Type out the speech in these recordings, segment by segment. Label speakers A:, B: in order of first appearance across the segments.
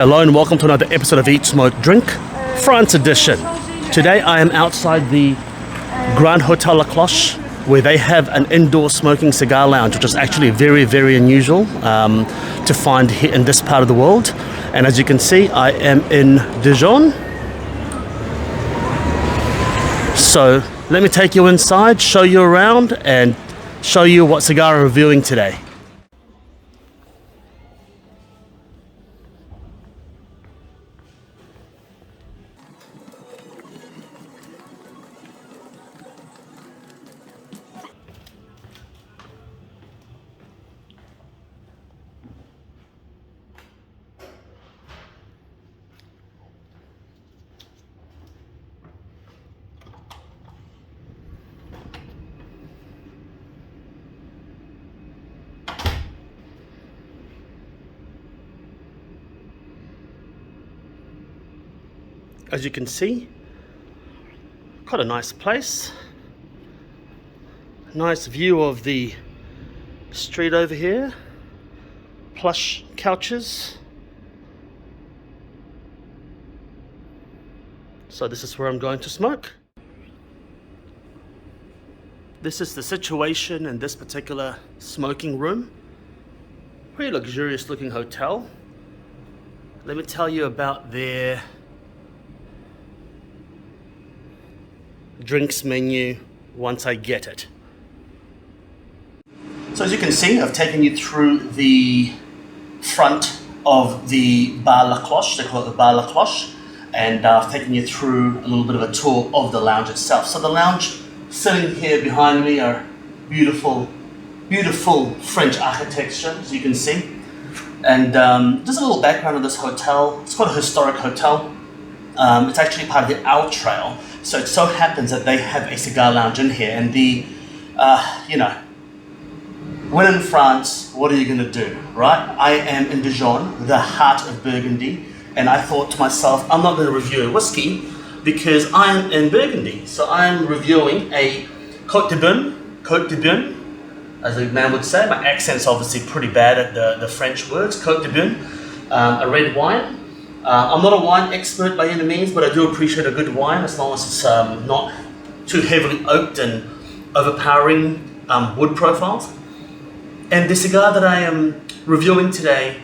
A: Hello and welcome to another episode of Eat, Smoke, Drink, France edition. Today I am outside the Grand Hotel La Cloche, where they have an indoor smoking cigar lounge, which is actually very, very unusual to find here in this part of the world. And as you can see, I am in Dijon. So let me take you inside, show you around, and show you what cigar I'm reviewing today. As you can see, quite a nice place. Nice view of the street over here. Plush couches. So this is where I'm going to smoke. This is the situation in this particular smoking room. Pretty luxurious looking hotel. Let me tell you about their drinks menu once I get it. So as you can see, I've taken you through the front of the Bar La Cloche. They call it the Bar La Cloche, and I've taken you through a little bit of a tour of the lounge itself. So the lounge sitting here behind me are beautiful French architecture, as you can see. And just a little background of this hotel. It's quite a historic hotel. It's actually part of the Owl Trail. So it so happens that they have a cigar lounge in here, and when in France, what are you going to do, right? I am in Dijon, the heart of Burgundy, and I thought to myself, I'm not going to review a whiskey because I am in Burgundy. So I am reviewing a Côte de Beaune, as a man would say. My accent's obviously pretty bad at the French words. Côte de Beaune, a red wine. I'm not a wine expert by any means, but I do appreciate a good wine as long as it's not too heavily oaked and overpowering wood profiles. And the cigar that I am reviewing today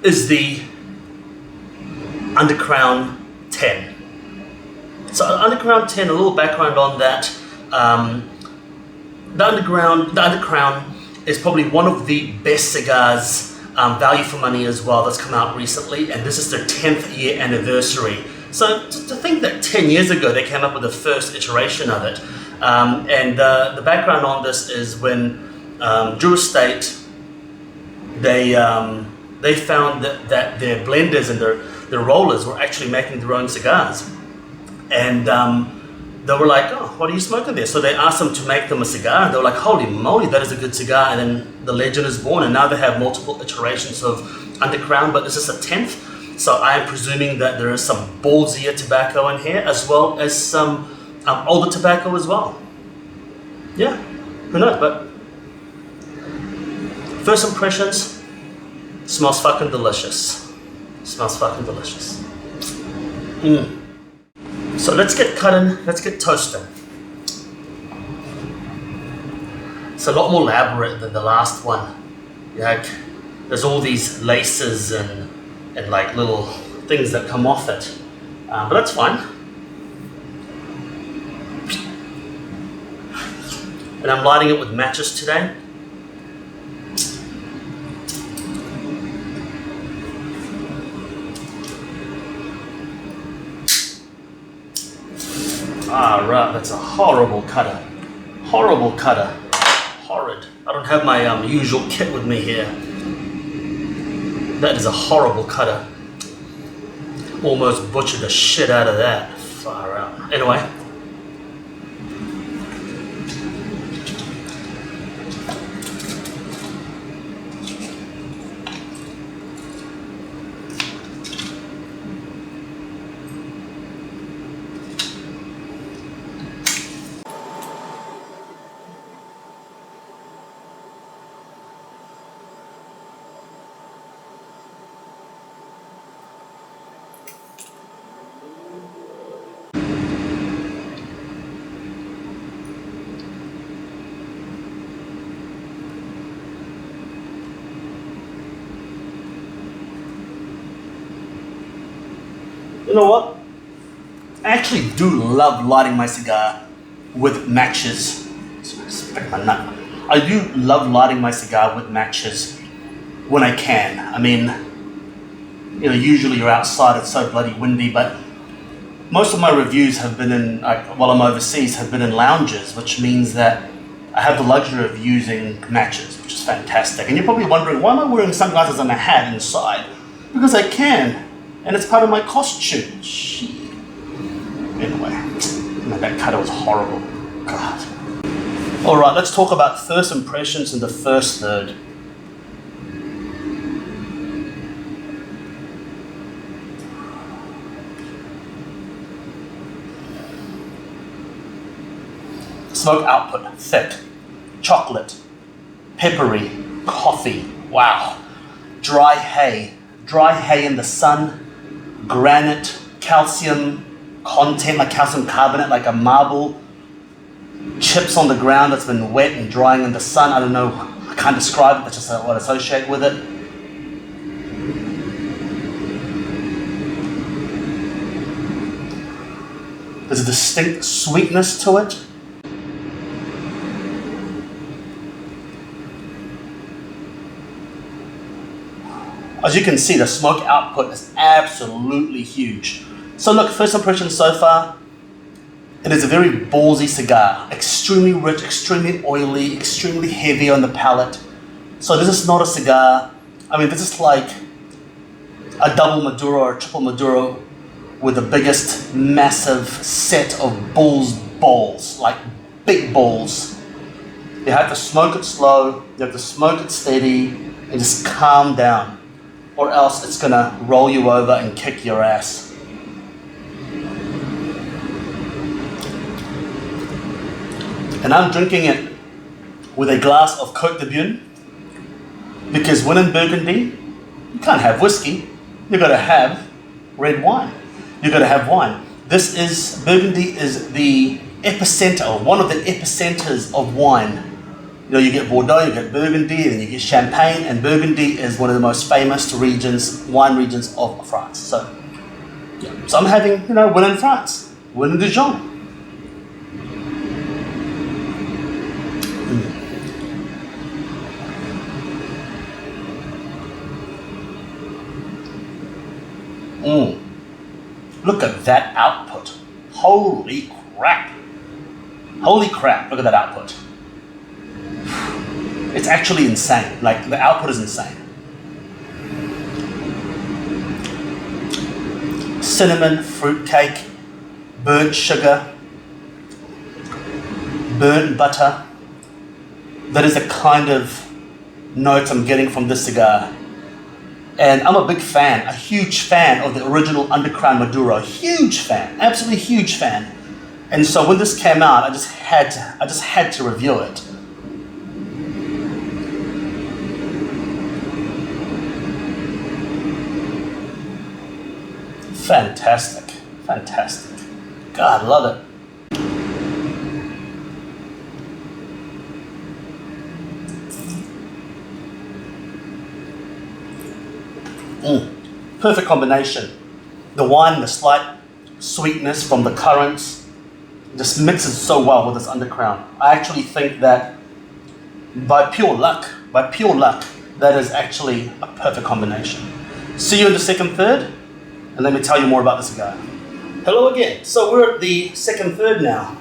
A: is the Undercrown 10. So Undercrown 10, a little background on that. The Undercrown is probably one of the best cigars, value for money as well, that's come out recently, and this is their 10th year anniversary. So to think that 10 years ago they came up with the first iteration of it. And the background on this is when Drew Estate, they found that their blenders and their rollers were actually making their own cigars. And they were like, oh, what are you smoking there? So they asked them to make them a cigar, and they were like, holy moly, that is a good cigar. And then the legend is born, and now they have multiple iterations of Undercrown, but this is a 10th. So I am presuming that there is some ballsier tobacco in here, as well as some older tobacco as well. Yeah, who knows, but first impressions, smells fucking delicious. Smells fucking delicious. So let's get cutting, let's get toasting. It's a lot more elaborate than the last one. Like, there's all these laces and like little things that come off it. But that's fine. And I'm lighting it with matches today. Ah, right, that's a horrible cutter. Horrible cutter. Horrid. I don't have my usual kit with me here. That is a horrible cutter. Almost butchered the shit out of that. Far out. Anyway. You know what? I actually do love lighting my cigar with matches. Spick my nut. I do love lighting my cigar with matches when I can. I mean, you know, usually you're outside, it's so bloody windy, but most of my reviews have been in, while I'm overseas, have been in lounges, which means that I have the luxury of using matches, which is fantastic. And you're probably wondering, why am I wearing sunglasses and a hat inside? Because I can, and it's part of my costume. Shit. Anyway, man, that cutter was horrible. God. All right, let's talk about first impressions in the first third. Smoke output, thick, chocolate, peppery, coffee, wow. Dry hay in the sun, granite, calcium content, like calcium carbonate, like a marble, chips on the ground that's been wet and drying in the sun. I don't know, I can't describe it, that's just what I associate with it. There's a distinct sweetness to it. As you can see, the smoke output is absolutely huge. So look, first impression so far, it is a very ballsy cigar. Extremely rich, extremely oily, extremely heavy on the palate. So this is not a cigar, I mean, this is like a double Maduro or a triple Maduro with the biggest massive set of bull's balls, like big balls. You have to smoke it slow, you have to smoke it steady, and just calm down, or else it's gonna roll you over and kick your ass. And I'm drinking it with a glass of Côte de Beaune, because when in Burgundy, you can't have whiskey, you gotta have red wine. You gotta have wine. Burgundy is the epicenter, or one of the epicenters of wine. You know, you get Bordeaux, you get Burgundy, then you get Champagne, and Burgundy is one of the most famous wine regions of France. So, yeah. So I'm having, you know, win in France, win in Dijon. Look at that output. Holy crap. Holy crap, look at that output. It's actually insane. Like, the output is insane. Cinnamon, fruitcake, burnt sugar, burnt butter. That is the kind of notes I'm getting from this cigar. And I'm a big fan, a huge fan of the original Undercrown Maduro. Huge fan, absolutely huge fan. And so when this came out, I just had to review it. Fantastic, fantastic. God, love it. Perfect combination. The wine, the slight sweetness from the currants, just mixes so well with this Undercrown. I actually think that by pure luck, that is actually a perfect combination. See you in the second third, and let me tell you more about the cigar. Hello again. So we're at the second third now.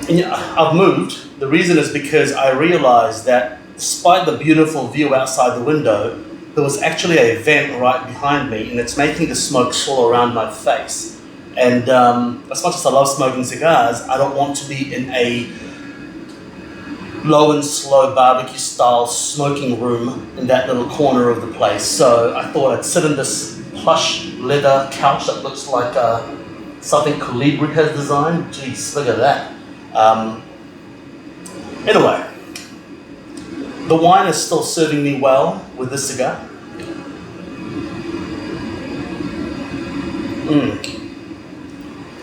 A: And yeah, I've moved. The reason is because I realized that despite the beautiful view outside the window, there was actually a vent right behind me, and it's making the smoke swirl around my face. And as much as I love smoking cigars, I don't want to be in a low and slow barbecue style smoking room in that little corner of the place. So I thought I'd sit in this plush leather couch that looks like something Colibri has designed. Jeez, look at that. Anyway, the wine is still serving me well with this cigar.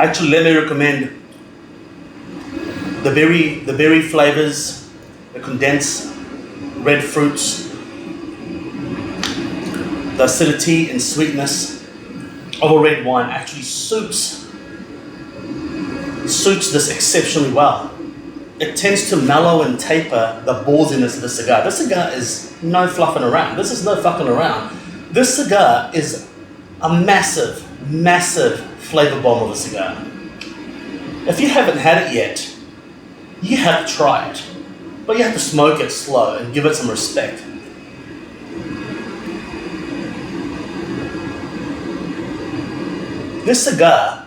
A: Actually, let me recommend the berry flavors, the condensed red fruits, the acidity and sweetness of a red wine actually suits this exceptionally well. It tends to mellow and taper the ballsiness of the cigar. This cigar is no fluffing around. This is no fucking around. This cigar is a massive, massive flavor bomb of a cigar. If you haven't had it yet, you have to try it. But you have to smoke it slow and give it some respect. This cigar,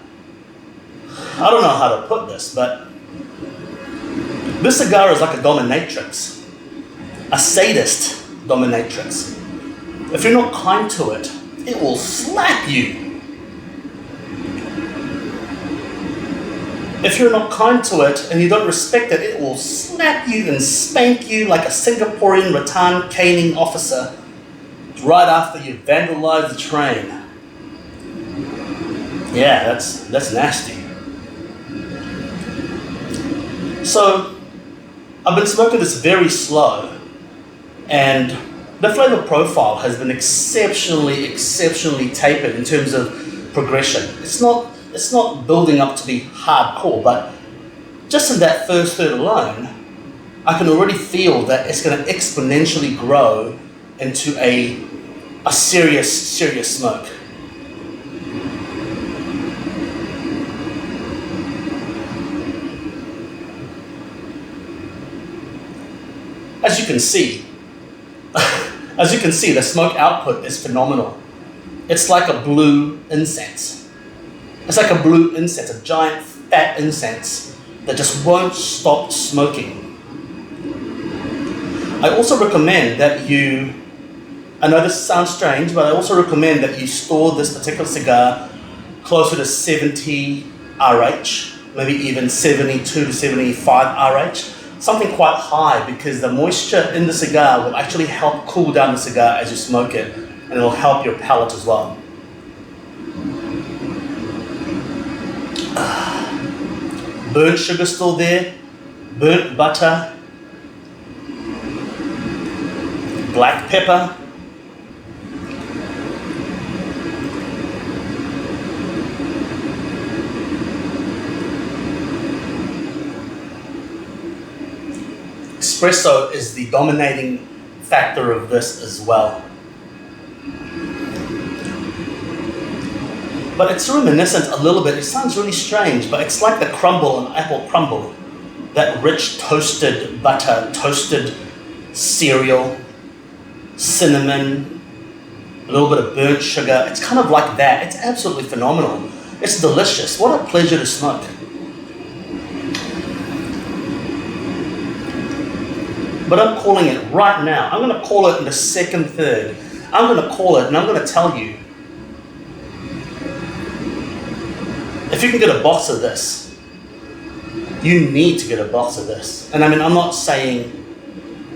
A: I don't know how to put this, but this cigar is like a dominatrix, a sadist dominatrix. If you're not kind to it, it will slap you. If you're not kind to it and you don't respect it, it will slap you and spank you like a Singaporean rattan caning officer right after you vandalize the train. Yeah, that's nasty. So, I've been smoking this very slow, and the flavor profile has been exceptionally tapered in terms of progression. It's not building up to be hardcore, but just in that first third alone, I can already feel that it's going to exponentially grow into a serious smoke. As you can see, the smoke output is phenomenal. It's like a blue incense. It's like a blue incense, a giant fat incense that just won't stop smoking. I also recommend that I know this sounds strange, but I also recommend that you store this particular cigar closer to 70 RH, maybe even 72 to 75 RH. Something quite high, because the moisture in the cigar will actually help cool down the cigar as you smoke it, and it will help your palate as well. Burnt sugar still there, burnt butter, black pepper, espresso is the dominating factor of this as well. But it's reminiscent a little bit. It sounds really strange, but it's like the crumble on apple crumble. That rich toasted butter, toasted cereal, cinnamon, a little bit of burnt sugar. It's kind of like that. It's absolutely phenomenal. It's delicious. What a pleasure to smoke. But I'm calling it right now. I'm going to call it in the second third. I'm going to call it, and I'm going to tell you, if you can get a box of this, you need to get a box of this. And I mean, I'm not saying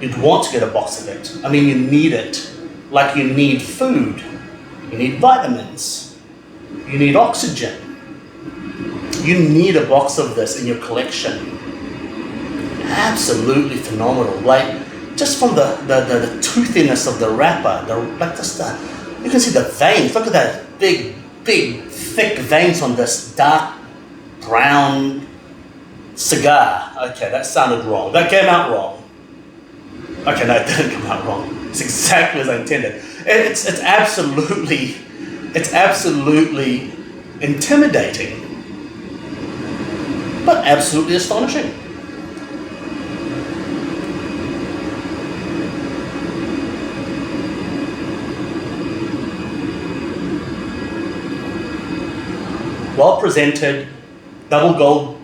A: you'd want to get a box of it. I mean, you need it like you need food. You need vitamins. You need oxygen. You need a box of this in your collection. Absolutely phenomenal. Like, just from the toothiness of the wrapper, you can see the veins. Look at that big, thick veins on this dark brown cigar. Okay, that sounded wrong. That came out wrong. Okay, no, it didn't come out wrong. It's exactly as I intended. It's absolutely intimidating, but absolutely astonishing. Well presented, double gold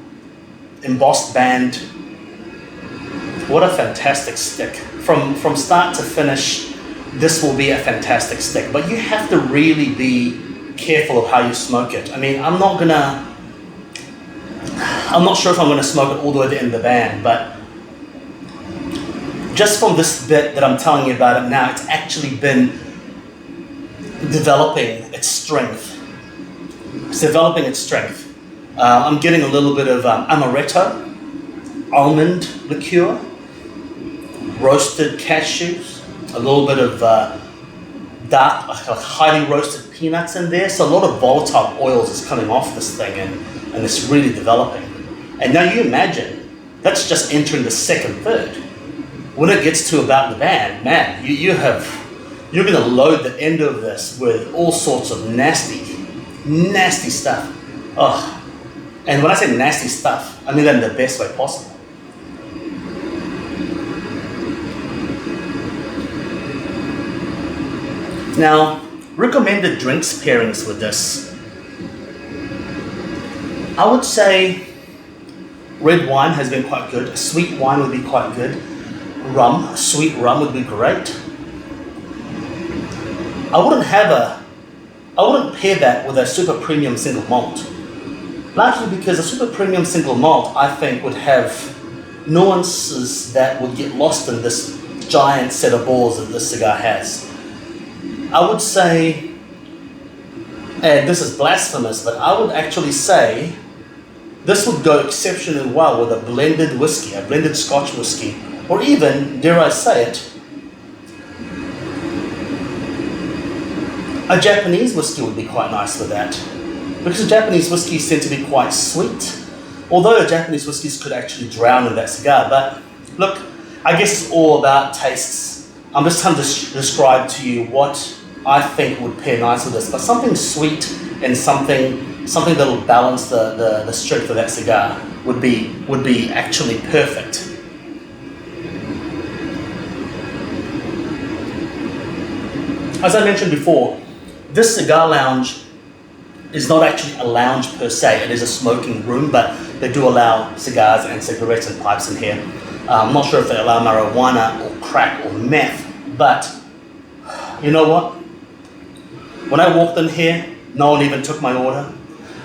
A: embossed band. What a fantastic stick. From start to finish, this will be a fantastic stick. But you have to really be careful of how you smoke it. I mean, I'm not sure if I'm gonna smoke it all the way to the end of the band, but just from this bit that I'm telling you about it now, it's actually been developing its strength. I'm getting a little bit of amaretto, almond liqueur, roasted cashews, a little bit of dark, like highly roasted peanuts in there. So a lot of volatile oils is coming off this thing, and it's really developing. And now you imagine, that's just entering the second third. When it gets to about the band, man, you're going to load the end of this with all sorts of nasty stuff. Oh, and when I say nasty stuff, I mean that in the best way possible. Now, recommended drinks pairings with this. I would say red wine has been quite good. Sweet wine would be quite good. Rum, sweet rum would be great. I wouldn't pair that with a super premium single malt. Largely because a super premium single malt, I think, would have nuances that would get lost in this giant set of balls that this cigar has. I would say, and this is blasphemous, but I would actually say this would go exceptionally well with a blended whiskey, a blended Scotch whiskey, or even, dare I say it, a Japanese whiskey would be quite nice with that. Because the Japanese whiskies tend to be quite sweet, although the Japanese whiskies could actually drown in that cigar. But look, I guess it's all about tastes. I'm just trying to describe to you what I think would pair nice with this, but something sweet and something that will balance the strength of that cigar would be actually perfect. As I mentioned before, this Cigar Lounge is not actually a lounge per se. It is a smoking room, but they do allow cigars and cigarettes and pipes in here. I'm not sure if they allow marijuana or crack or meth, but you know what? When I walked in here, no one even took my order.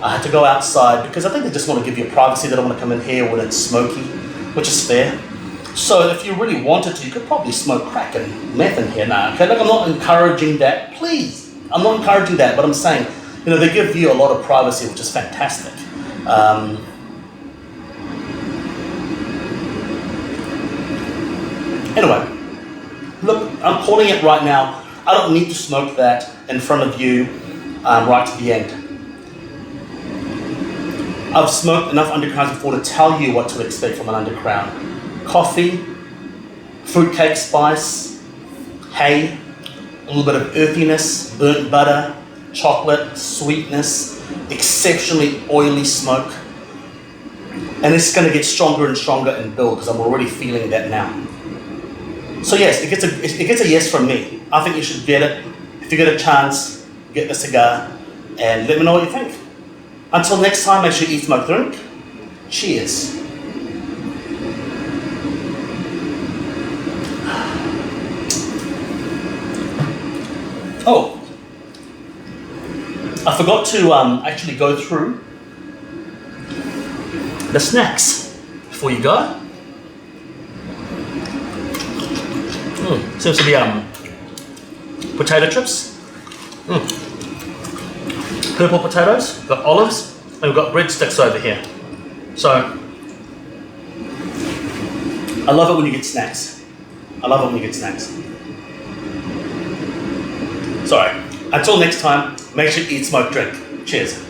A: I had to go outside because I think they just want to give you privacy. They don't want to come in here when it's smoky, which is fair. So if you really wanted to, you could probably smoke crack and meth in here now. Okay, look, I'm not encouraging that. Please, I'm not encouraging that, but I'm saying, you know, they give you a lot of privacy, which is fantastic. Anyway, look, I'm calling it right now. I don't need to smoke that in front of you right to the end. I've smoked enough Undercrowns before to tell you what to expect from an Undercrown. Coffee, fruitcake spice, hay, a little bit of earthiness, burnt butter, chocolate, sweetness, exceptionally oily smoke. And it's going to get stronger and stronger and build because I'm already feeling that now. So yes, it gets a yes from me. I think you should get it. If you get a chance, get the cigar and let me know what you think. Until next time, make sure you eat, smoke, drink. Cheers. Oh, I forgot to actually go through the snacks before you go. Seems to be potato chips, purple potatoes, we've got olives, and we've got breadsticks over here. So, I love it when you get snacks. I love it when you get snacks. Sorry, until next time, make sure you eat, smoke, drink. Cheers.